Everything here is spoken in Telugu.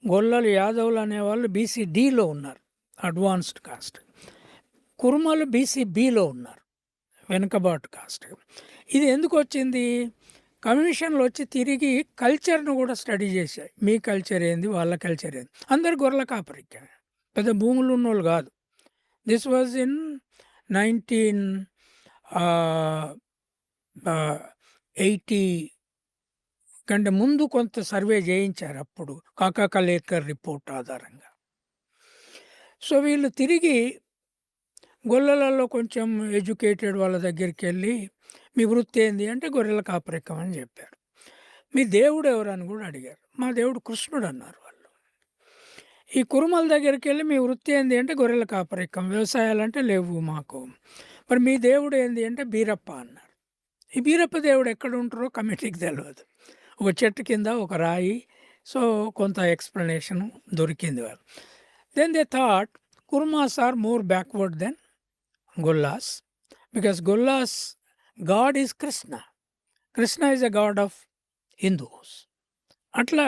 గొల్లలు, యాదవులు అనేవాళ్ళు బీసీ డీలో ఉన్నారు, అడ్వాన్స్డ్ కాస్ట్. కుర్మలు బీసీ బిలో ఉన్నారు, వెనుకబాటు కాస్ట్. ఇది ఎందుకు వచ్చింది? కమిషన్లు వచ్చి తిరిగి కల్చర్ను కూడా స్టడీ చేశాయి. మీ కల్చర్ ఏంది, వాళ్ళ కల్చర్ ఏంది. అందరు గొర్రెల కాపరికే, పెద్ద భూములు ఉన్నోళ్ళు కాదు. దిస్ వాజ్ ఇన్ 1980 కంటే ముందు కొంత సర్వే చేయించారు అప్పుడు, కాకా కలేకర్ రిపోర్ట్ ఆధారంగా. సో వీళ్ళు తిరిగి గొల్లలలో కొంచెం ఎడ్యుకేటెడ్ వాళ్ళ దగ్గరికి వెళ్ళి, మీ వృత్తి ఏంది అంటే గొర్రెల కాపరికం అని చెప్పారు. మీ దేవుడు ఎవరు అని కూడా అడిగారు. మా దేవుడు కృష్ణుడు అన్నారు వాళ్ళు. ఈ కురుమల దగ్గరికి వెళ్ళి, మీ వృత్తి ఏంది అంటే గొర్రెల కాపరికం, వ్యవసాయాలంటే లేవు మాకు. మరి మీ దేవుడు ఏంది అంటే బీరప్ప అన్నారు. ఈ బీరప్ప దేవుడు ఎక్కడ ఉంటారో కమిటీకి తెలియదు. ఒక చెట్టు కింద ఒక రాయి. సో కొంత ఎక్స్ప్లెనేషన్ దొరికింది వాళ్ళు. Then they thought Kurmas are more backward than Gollas, because Gollas God is Krishna. Krishna is a god of Hindus. అట్లా